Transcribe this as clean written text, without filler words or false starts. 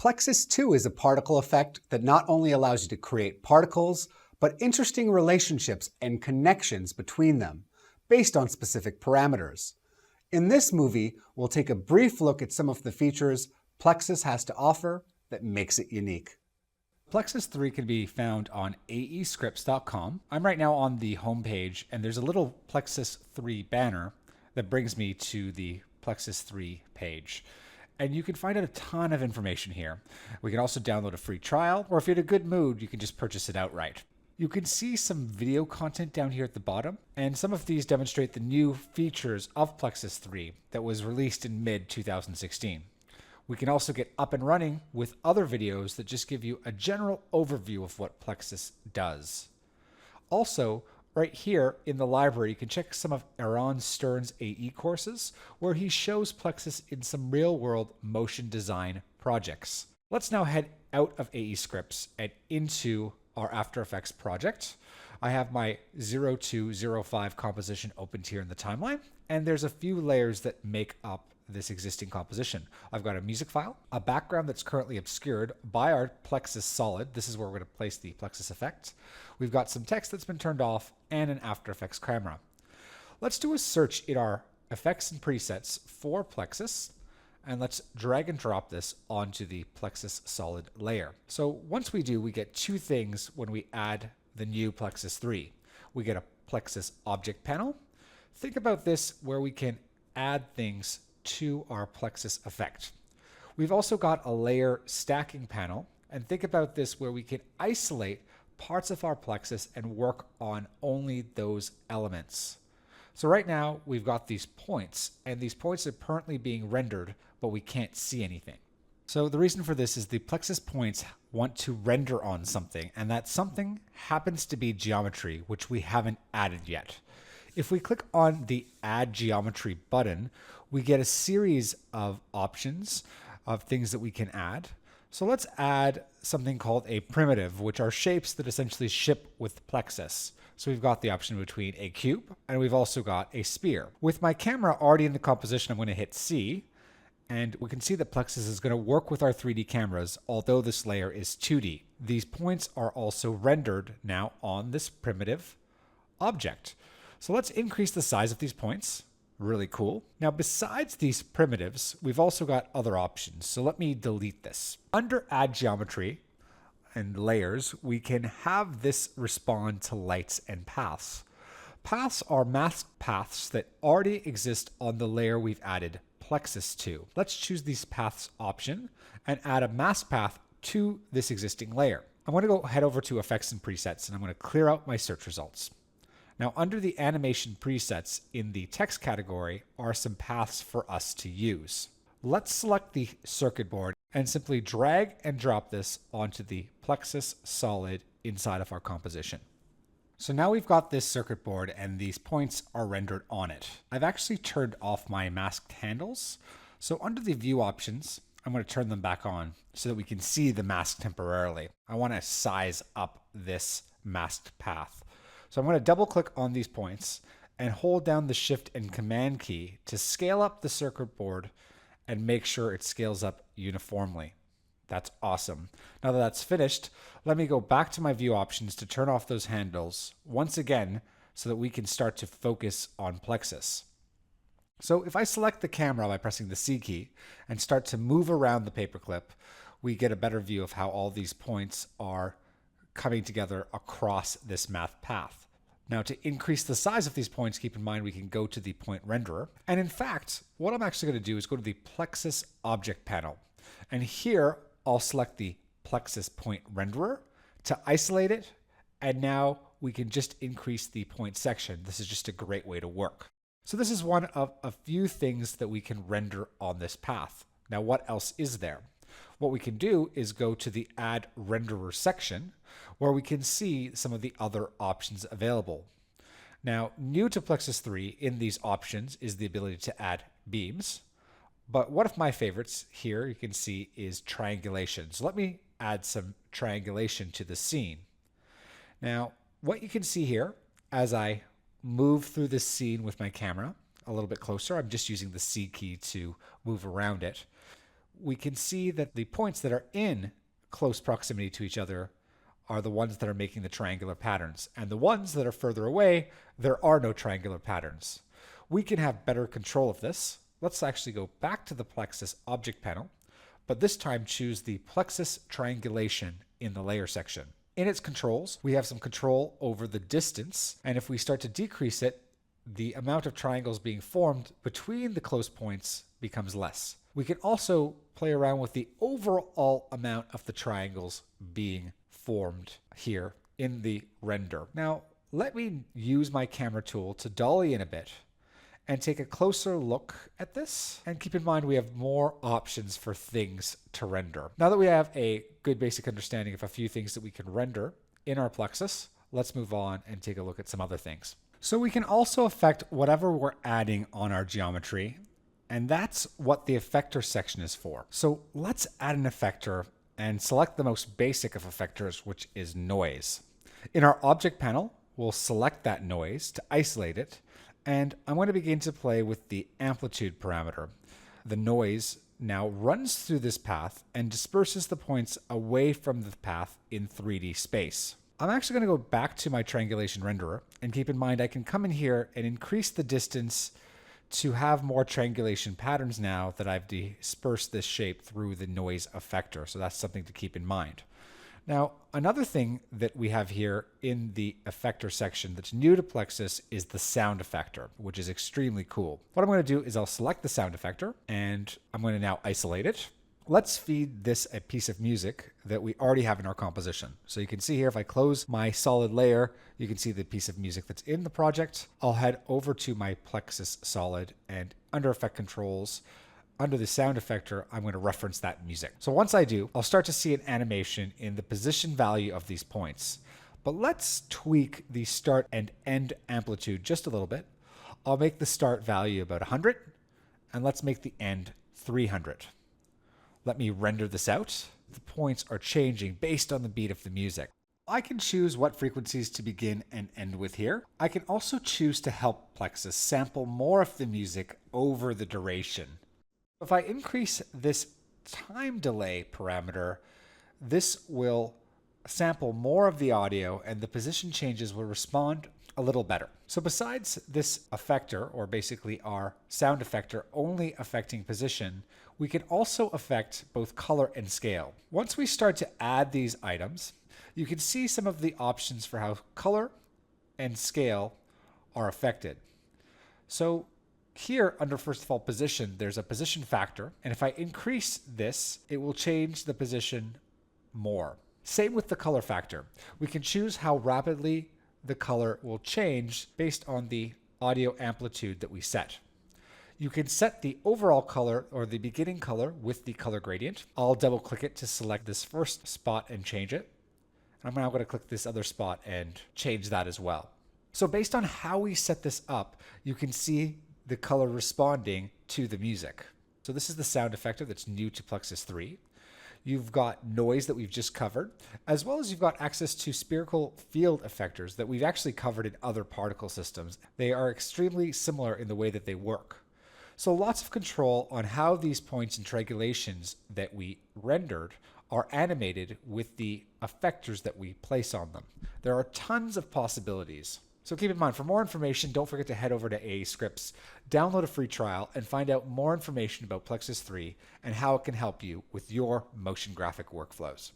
Plexus 2 is a particle effect that not only allows you to create particles, but interesting relationships and connections between them, based on specific parameters. In this movie, we'll take a brief look at some of the features Plexus has to offer that makes it unique. Plexus 3 can be found on aescripts.com. I'm right now on the homepage, and there's a little Plexus 3 banner that brings me to the Plexus 3 page. And you can find out a ton of information here. We can also download a free trial, or if you're in a good mood, you can just purchase it outright. You can see some video content down here at the bottom, and some of these demonstrate the new features of Plexus 3 that was released in mid-2016. We can also get up and running with other videos that just give you a general overview of what Plexus does. Also, right here in the library, you can check some of Aaron Stern's AE courses, where he shows Plexus in some real-world motion design projects. Let's now head out of AE Scripts and into our After Effects project. I have my 0205 composition opened here in the timeline, and there's a few layers that make up this existing composition. I've got a music file, a background that's currently obscured by our Plexus solid. This is where we're going to place the Plexus effect. We've got some text that's been turned off and an After Effects camera. Let's do a search in our effects and presets for Plexus, and let's drag and drop this onto the Plexus solid layer. So once we do, we get two things when we add the new Plexus 3. We get a Plexus object panel. Think about this where we can add things to our Plexus effect. We've also got a layer stacking panel, and think about this where we can isolate parts of our Plexus and work on only those elements. So right now we've got these points, and these points are currently being rendered, but we can't see anything. So the reason for this is the Plexus points want to render on something, and that something happens to be geometry, which we haven't added yet. If we click on the Add Geometry button, we get a series of options of things that we can add. So let's add something called a primitive, which are shapes that essentially ship with Plexus. So we've got the option between a cube, and we've also got a sphere. With my camera already in the composition, I'm going to hit C, and we can see that Plexus is going to work with our 3D cameras, although this layer is 2D. These points are also rendered now on this primitive object. So let's increase the size of these points. Really cool. Now, besides these primitives, we've also got other options. So let me delete this. Under Add Geometry and Layers, we can have this respond to lights and paths. Paths are masked paths that already exist on the layer we've added Plexus to. Let's choose these paths option and add a mask path to this existing layer. I'm going to go head over to Effects and Presets, and I'm going to clear out my search results. Now, under the animation presets in the text category are some paths for us to use. Let's select the circuit board and simply drag and drop this onto the Plexus solid inside of our composition. So now we've got this circuit board and these points are rendered on it. I've actually turned off my masked handles. So under the view options, I'm going to turn them back on so that we can see the mask temporarily. I want to size up this masked path. So I'm going to double click on these points and hold down the Shift and Command key to scale up the circuit board and make sure it scales up uniformly. That's awesome. Now that that's finished, let me go back to my view options to turn off those handles once again so that we can start to focus on Plexus. So if I select the camera by pressing the C key and start to move around the paperclip, we get a better view of how all these points are coming together across this math path. Now, to increase the size of these points, keep in mind we can go to the point renderer. And in fact, what I'm actually going to do is go to the Plexus object panel. And here, I'll select the Plexus point renderer to isolate it. And now we can just increase the point section. This is just a great way to work. So this is one of a few things that we can render on this path. Now, what else is there? What we can do is go to the Add Renderer section, where we can see some of the other options available. Now, new to Plexus 3 in these options is the ability to add beams. But one of my favorites here, you can see, is triangulation. So let me add some triangulation to the scene. Now, what you can see here, as I move through this scene with my camera a little bit closer, I'm just using the C key to move around it. we can see that the points that are in close proximity to each other are the ones that are making the triangular patterns. And the ones that are further away, there are no triangular patterns. We can have better control of this. Let's actually go back to the Plexus object panel, but this time choose the Plexus triangulation in the layer section. In its controls, we have some control over the distance, and if we start to decrease it, the amount of triangles being formed between the close points becomes less. We can also play around with the overall amount of the triangles being formed here in the render. Now, let me use my camera tool to dolly in a bit and take a closer look at this. And keep in mind, we have more options for things to render. Now that we have a good basic understanding of a few things that we can render in our Plexus, let's move on and take a look at some other things. So we can also affect whatever we're adding on our geometry, and that's what the effector section is for. So let's add an effector and select the most basic of effectors, which is noise. In our object panel, we'll select that noise to isolate it, and I'm going to begin to play with the amplitude parameter. The noise now runs through this path and disperses the points away from the path in 3D space. I'm actually going to go back to my triangulation renderer, and keep in mind I can come in here and increase the distance to have more triangulation patterns now that I've dispersed this shape through the noise effector. So that's something to keep in mind. Now, another thing that we have here in the effector section that's new to Plexus is the sound effector, which is extremely cool. What I'm going to do is I'll select the sound effector, and I'm going to now isolate it. Let's feed this a piece of music that we already have in our composition. So you can see here, if I close my solid layer, you can see the piece of music that's in the project. I'll head over to my Plexus solid, and under effect controls, under the sound effector, I'm going to reference that music. So once I do, I'll start to see an animation in the position value of these points. But let's tweak the start and end amplitude just a little bit. I'll make the start value about 100, and let's make the end 300. Let me render this out. The points are changing based on the beat of the music. I can choose what frequencies to begin and end with here. I can also choose to help Plexus sample more of the music over the duration. If I increase this time delay parameter, this will sample more of the audio and the position changes will respond a little better. So besides this effector, or basically our sound effector only affecting position, we can also affect both color and scale. Once we start to add these items, you can see some of the options for how color and scale are affected. So here under, first of all, position, there's a position factor. And if I increase this, it will change the position more. Same with the color factor. We can choose how rapidly the color will change based on the audio amplitude that we set. You can set the overall color or the beginning color with the color gradient. I'll double click it to select this first spot and change it. I'm now going to click this other spot and change that as well. So based on how we set this up, you can see the color responding to the music. So this is the sound effector that's new to Plexus 3. You've got noise that we've just covered, as well as you've got access to spherical field effectors that we've actually covered in other particle systems. They are extremely similar in the way that they work. So lots of control on how these points and triangulations that we rendered are animated with the effectors that we place on them. There are tons of possibilities. So keep in mind, for more information, don't forget to head over to AE Scripts, download a free trial, and find out more information about Plexus 3 and how it can help you with your motion graphic workflows.